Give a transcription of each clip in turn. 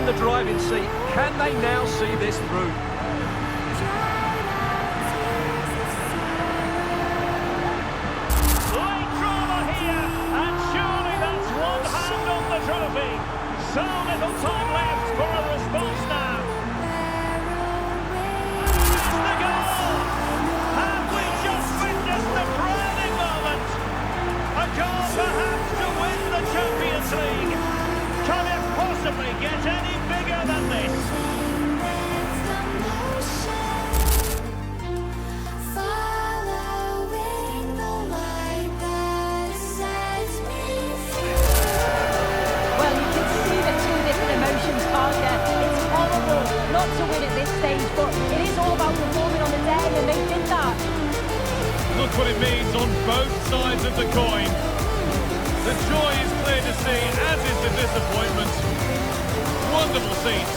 the driving seat. Can they now see this through? Late drama here, and surely that's one hand on the trophy. So little time left for a response now. It's the goal! Have we just witnessed the crowning moment? A goal perhaps to win the Champions League. Can it possibly get any bigger than this? Not to win at this stage, but it is all about performing on the day, and they did that. Look what it means on both sides of the coin. The joy is clear to see, as is the disappointment. Wonderful scenes.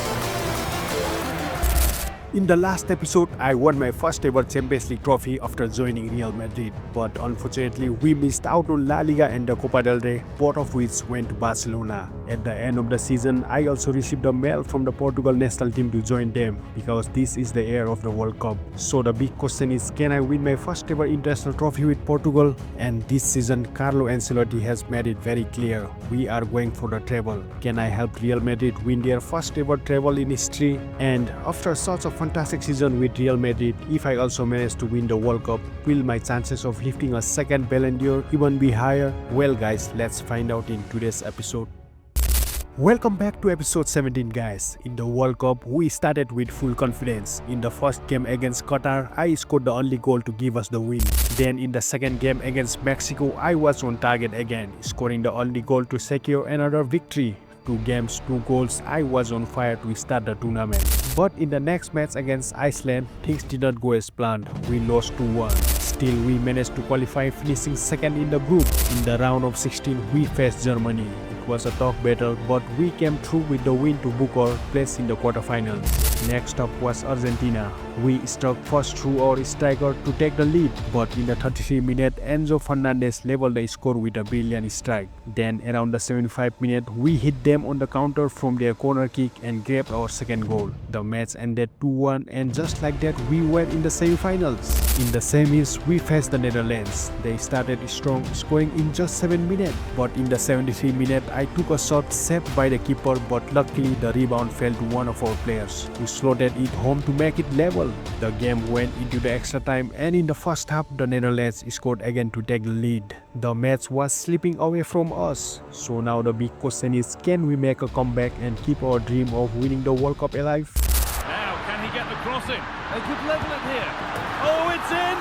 In the last episode, I won my first ever Champions League trophy after joining Real Madrid, but unfortunately we missed out on La Liga and the Copa del Rey, both of which went to Barcelona. At the end of the season, I also received a mail from the Portugal national team to join them, because this is the year of the World Cup. So the big question is, can I win my first ever international trophy with Portugal? And this season, Carlo Ancelotti has made it very clear, we are going for the treble. Can I help Real Madrid win their first ever treble in history? And after such a fantastic season with Real Madrid, if I also manage to win the World Cup, will my chances of lifting a second Ballon d'Or even be higher? Well guys, let's find out in today's episode. Welcome back to episode 17 guys. In the World Cup, we started with full confidence. In the first game against Qatar, I scored the only goal to give us the win. Then in the second game against Mexico, I was on target again, scoring the only goal to secure another victory. 2 games, 2 goals, I was on fire to start the tournament. But in the next match against Iceland, things did not go as planned. We lost 2-1. Still, we managed to qualify, finishing second in the group. In the round of 16, we faced Germany. It was a tough battle, but we came through with the win to book our place in the quarterfinals. Next up was Argentina. We struck first through our striker to take the lead, but in the 33 minute, Enzo Fernandez leveled the score with a brilliant strike. Then around the 75 minute, we hit them on the counter from their corner kick and grabbed our second goal. The match ended 2-1, and just like that, we were in the semi-finals. In the semis, we faced the Netherlands. They started strong, scoring in just 7 minutes, but in the 73 minute, I took a shot saved by the keeper, but luckily the rebound fell to one of our players, who slotted it home to make it level. The game went into the extra time, and in the first half, the Netherlands scored again to take the lead. The match was slipping away from us. So now the big question is, can we make a comeback and keep our dream of winning the World Cup alive? Now, can he get the crossing? They could level it here. Oh, it's in!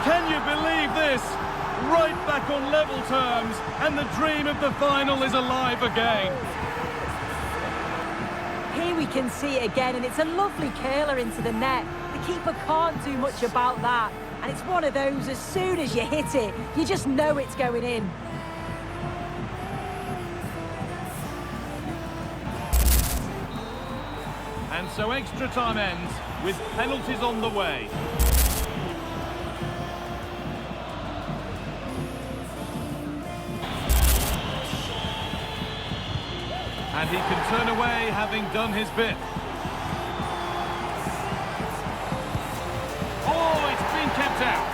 Can you believe this? Right back on level terms, and the dream of the final is alive again. Here we can see it again, and it's a lovely curler into the net. The keeper can't do much about that. And it's one of those, as soon as you hit it, you just know it's going in. And so extra time ends with penalties on the way. And he can turn away, having done his bit. Oh, it's been kept out.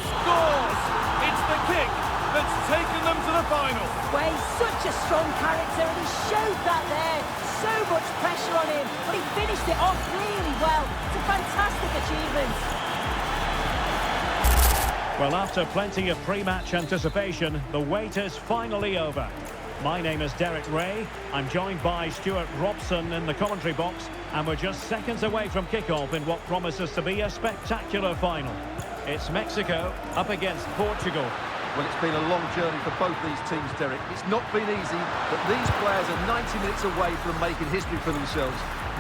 Scores! It's the kick that's taken them to the final. Well, he's such a strong character, and he showed that there. So much pressure on him, but he finished it off really well. It's a fantastic achievement. Well, after plenty of pre-match anticipation, the wait is finally over. My name is Derek Ray. I'm joined by Stuart Robson in the commentary box, and we're just seconds away from kickoff in what promises to be a spectacular final. It's Mexico up against Portugal. Well, it's been a long journey for both these teams, Derek. It's not been easy, but these players are 90 minutes away from making history for themselves.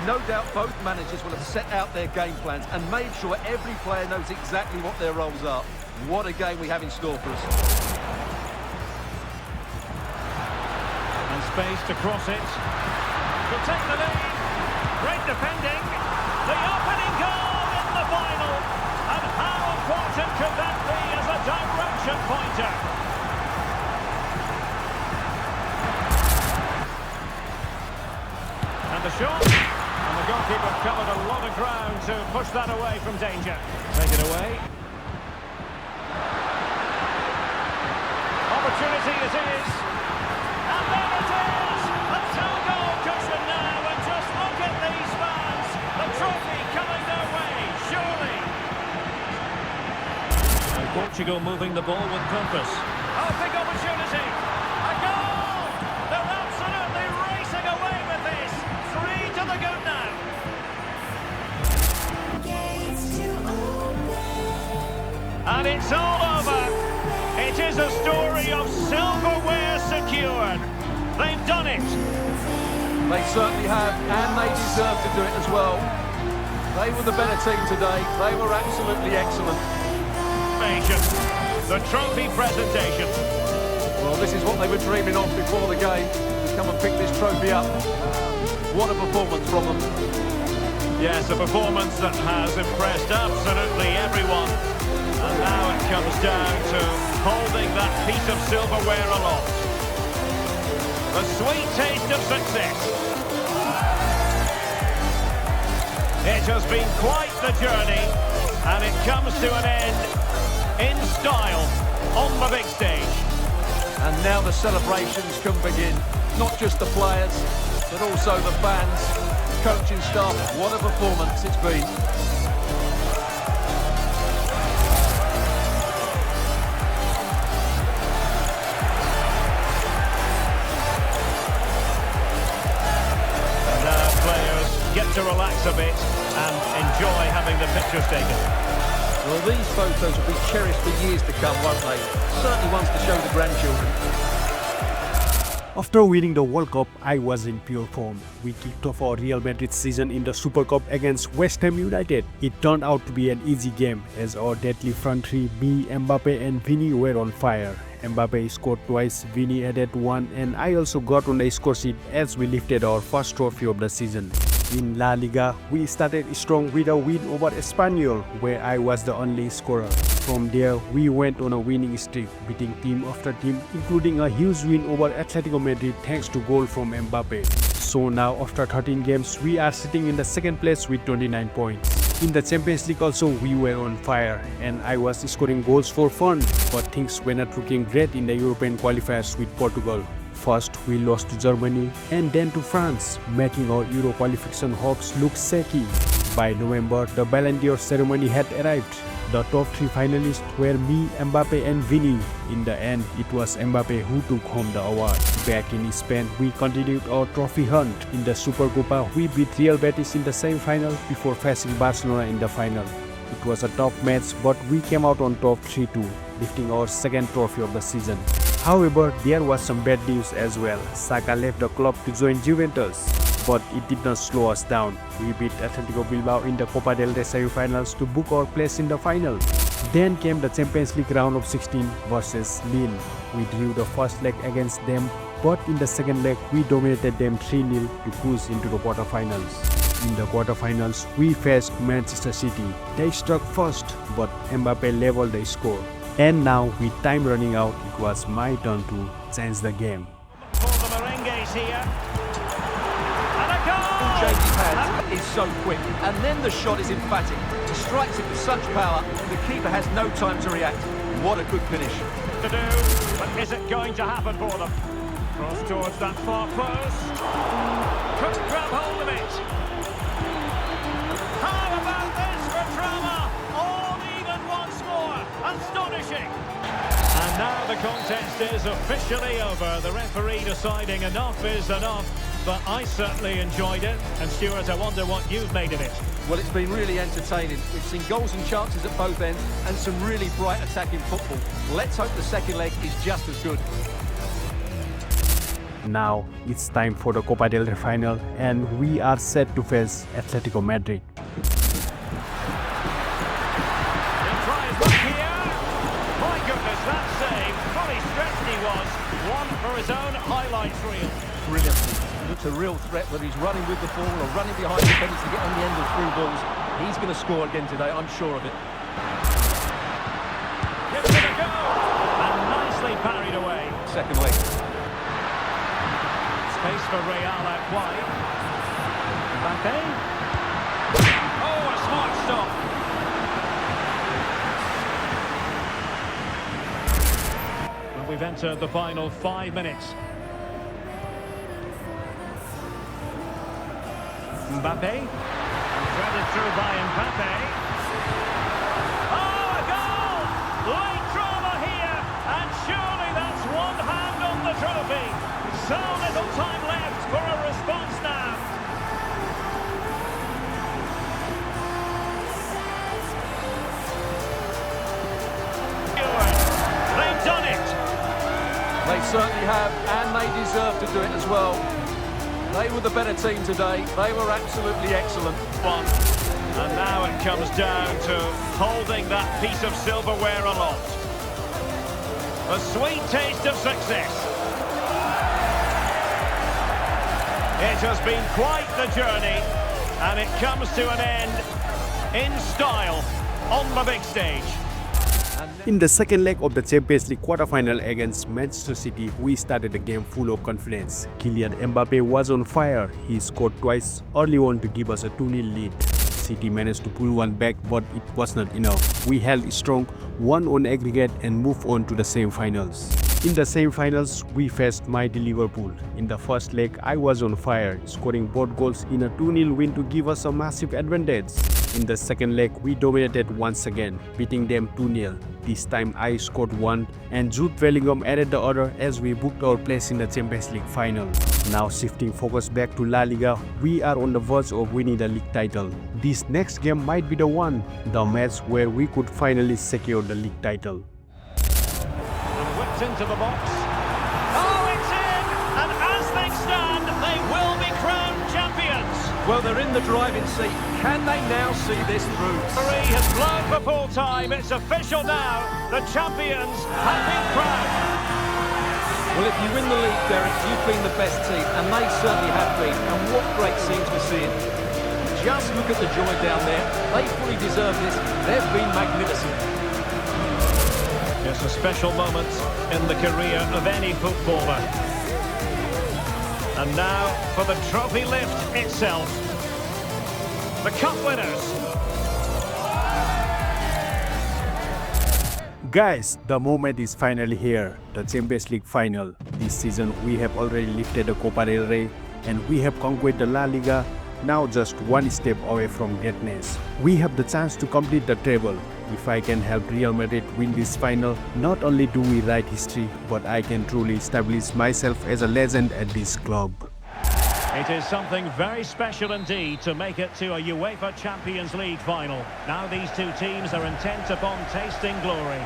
No doubt both managers will have set out their game plans and made sure every player knows exactly what their roles are. What a game we have in store for us. And space to cross it. To take the lead. Great defending. The opening goal in the final. And how unfortunate important could that be as a direction pointer? And the shot. And the goalkeeper covered a lot of ground to push that away from danger. Take it away. Opportunity it is. And there it is! A two-goal cushion now, and just look at these fans. The trophy coming their way, surely. And Portugal moving the ball with purpose. Oh, big opportunity. A goal! They're absolutely racing away with this. 3 to the good now. And it's all over. It is a story of silverware secured. They've done it. They certainly have, and they deserve to do it as well. They were the better team today. They were absolutely excellent. The trophy presentation. Well, this is what they were dreaming of before the game. To come and pick this trophy up. What a performance from them. Yes, a performance that has impressed absolutely everyone. And now it comes down to holding that piece of silverware aloft. The sweet taste of success. It has been quite the journey, and it comes to an end in style on the big stage. And now the celebrations can begin. Not just the players, but also the fans, coaching staff. What a performance it's been. Get to relax a bit and enjoy having the pictures taken. Well, these photos will be cherished for years to come, won't they? Certainly ones to show the grandchildren. After winning the World Cup, I was in pure form. We kicked off our Real Madrid season in the Super Cup against West Ham United. It turned out to be an easy game as our deadly front three, me, Mbappe and Vini, were on fire. Mbappe scored twice, Vini added one, and I also got on the score sheet as we lifted our first trophy of the season. In La Liga, we started strong with a win over Espanyol, where I was the only scorer. From there, we went on a winning streak, beating team after team, including a huge win over Atletico Madrid thanks to goal from Mbappe. So now, after 13 games, we are sitting in the second place with 29 points. In the Champions League also, we were on fire, and I was scoring goals for fun, but things were not looking great in the European qualifiers with Portugal. First, we lost to Germany and then to France, making our Euro qualification hopes look shaky. By November, the Ballon d'Or ceremony had arrived. The top 3 finalists were me, Mbappe and Vini. In the end, it was Mbappe who took home the award. Back in Spain, we continued our trophy hunt. In the Supercopa, we beat Real Betis in the semi-final before facing Barcelona in the final. It was a tough match, but we came out on top 3-2, lifting our second trophy of the season. However, there was some bad news as well. Saka left the club to join Juventus, but it did not slow us down. We beat Atletico Bilbao in the Copa del Rey semi-finals to book our place in the final. Then came the Champions League round of 16 versus Lille. We drew the first leg against them, but in the second leg, we dominated them 3-0 to push into the quarterfinals. In the quarterfinals, we faced Manchester City. They struck first, but Mbappe leveled the score. And now, with time running out, it was my turn to change the game. For the merengues here. And a goal! Changing hands is so quick, and then the shot is emphatic. He strikes it with such power, the keeper has no time to react. What a good finish. To do, but is it going to happen for them? Cross towards that far post. Couldn't grab hold of it. How about this for drama? All even once more. Astonishing. And now the contest is officially over. The referee deciding enough is enough. But I certainly enjoyed it. And Stuart, I wonder what you've made of it. Well, it's been really entertaining. We've seen goals and chances at both ends and some really bright attacking football. Let's hope the second leg is just as good. Now, it's time for the Copa del Rey final, and we are set to face Atletico Madrid. My goodness, that save, fully stretched he was. One for his own highlights reel. Brilliantly. Looks a real threat, whether he's running with the ball or running behind the defenders to get on the end of through balls. He's going to score again today, I'm sure of it. second leg. Space for Real out wide. Mbappe. Oh, a smart stop. Well, we've entered the final 5 minutes. Mbappe. Threaded through by Mbappe. Oh, a goal! Late drama here, and surely that's one hand on the trophy. So little time left for a response now. They've done it. They certainly have, and they deserve to do it as well. They were the better team today. They were absolutely excellent. And now it comes down to holding that piece of silverware aloft. A sweet taste of success. It has been quite the journey, and it comes to an end in style on the big stage. In the second leg of the Champions League quarter-final against Manchester City, we started the game full of confidence. Kylian Mbappe was on fire. He scored twice early on to give us a 2-0 lead. City managed to pull one back, but it was not enough. We held strong, won on aggregate, and moved on to the semi-finals. In the semi-finals, we faced mighty Liverpool. In the first leg, I was on fire, scoring both goals in a 2-0 win to give us a massive advantage. In the second leg, we dominated once again, beating them 2-0. This time I scored one and Jude Bellingham added the other as we booked our place in the Champions League final. Now shifting focus back to La Liga, we are on the verge of winning the league title. This next game might be the one, the match where we could finally secure the league title. Whipped into the box. Oh, it's in! And as things stand, they will be crowned champions. Well, they're in the driving seat. Can they now see this through? Referee has blown for full time. It's official now. The champions have been crowned. Well, if you win the league, Derek, you've been the best team, and they certainly have been. And what great scenes we're seeing. Just look at the joy down there. They fully deserve this. They've been magnificent. It's a special moment in the career of any footballer. And now for the trophy lift itself. The cup winners. Guys, the moment is finally here, the Champions League final. This season we have already lifted the Copa del Rey and we have conquered the La Liga, now just one step away from greatness. We have the chance to complete the treble. If I can help Real Madrid win this final, not only do we write history, but I can truly establish myself as a legend at this club. It is something very special indeed to make it to a UEFA Champions League final. Now these two teams are intent upon tasting glory.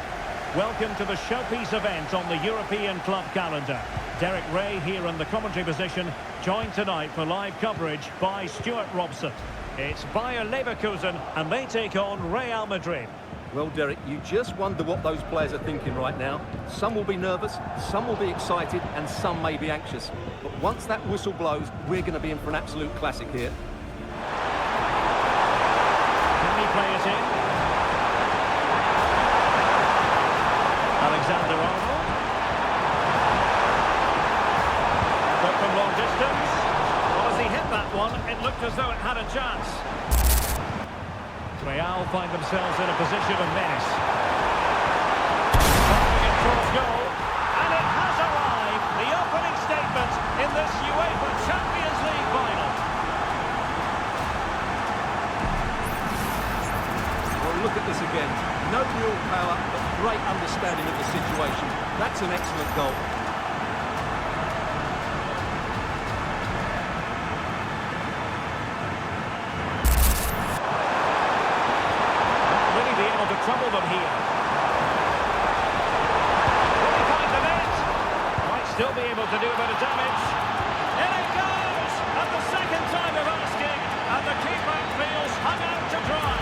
Welcome to the showpiece event on the European club calendar. Derek Ray here in the commentary position, joined tonight for live coverage by Stuart Robson. It's Bayer Leverkusen and they take on Real Madrid. Well, Derek, you just wonder what those players are thinking right now. Some will be nervous, some will be excited, and some may be anxious. But once that whistle blows, we're going to be in for an absolute classic here. Can he play it in? Alexander-Arnold. But from long distance. Well, as he hit that one, it looked as though it had a chance. Real find themselves in a position of menace. Firing it towards goal, and it has arrived, the opening statement in this UEFA Champions League final. Well, look at this again. No real power, but great understanding of the situation. That's an excellent goal. Trouble them here. Will he find the net? Might still be able to do a bit of damage. In it goes! At the second time of asking, and the keeper feels hung out to dry.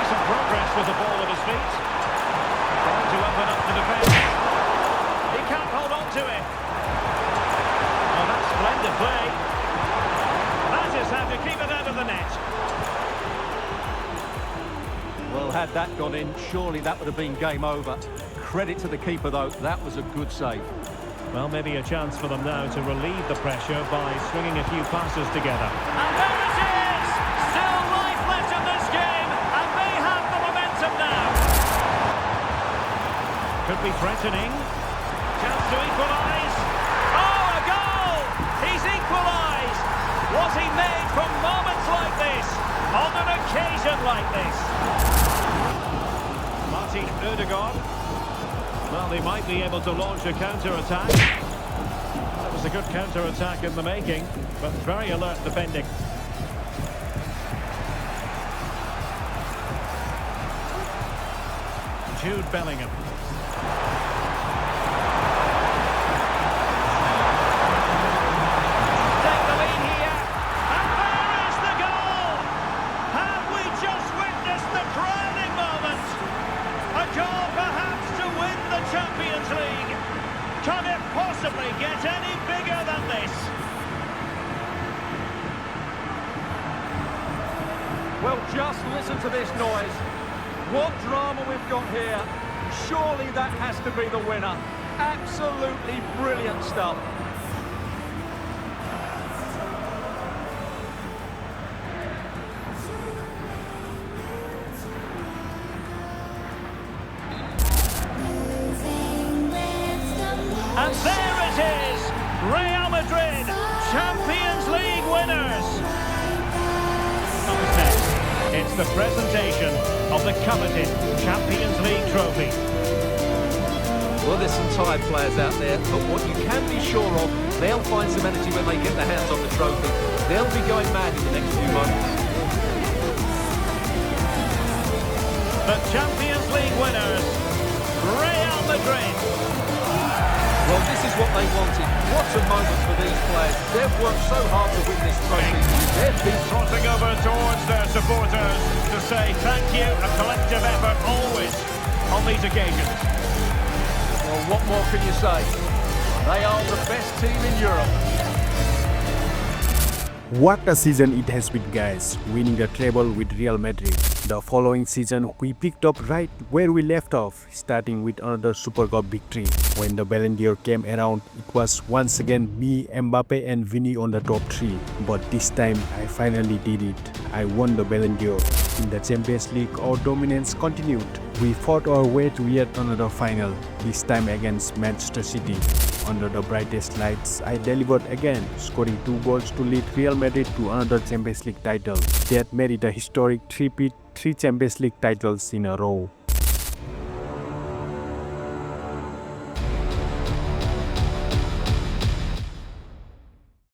Decent progress with the ball at his feet. Trying to open up the defence. He can't hold on to it. Oh, that's splendid play. That is how to keep it out of the net. Well, had that gone gone in, surely that would have been game over. Credit to the keeper, though. That was a good save. Well, maybe a chance for them now to relieve the pressure by swinging a few passes together. And there it is! Still life left in this game, and they have the momentum now. Could be threatening. Chance to equalise. Oh, a goal! He's equalised! Was he made from moments like this? On an occasion like this? Martin Ødegaard. Well, they might be able to launch a counter-attack. That was a good counter-attack in the making, but very alert defending. Jude Bellingham. Take the lead here, and there is the goal! Have we just witnessed the crowning moment? A goal perhaps to win the Champions League. Can it possibly get any bigger than this? Well, just listen to this noise. What drama we've got here. Surely that has to be the winner. Absolutely brilliant stuff. And there it is! Real Madrid, Champions League winners! Comes next. It's the presentation of the coveted Champions League trophy. Well, there's some tired players out there, but what you can be sure of, they'll find some energy when they get their hands on the trophy. They'll be going mad in the next few moments. The Champions League winners, Real Madrid. Well, this is what they wanted. What a moment for these players. They've worked so hard to win this trophy. They've been Crossing over towards their supporters to say thank you, a collective effort always on these occasions. Well, what more can you say? They are the best team in Europe. What a season it has been, guys, winning the treble with Real Madrid. The following season we picked up right where we left off, starting with another Super Cup victory. When the Ballon d'Or came around, it was once again me, Mbappe and Vini on the top 3. But this time I finally did it. I won the Ballon d'Or. In the Champions League, our dominance continued. We fought our way to yet another final, this time against Manchester City. Under the brightest lights, I delivered again, scoring 2 goals to lead Real Madrid to another Champions League title. That made it a historic 3-peat, 3 Champions League titles in a row.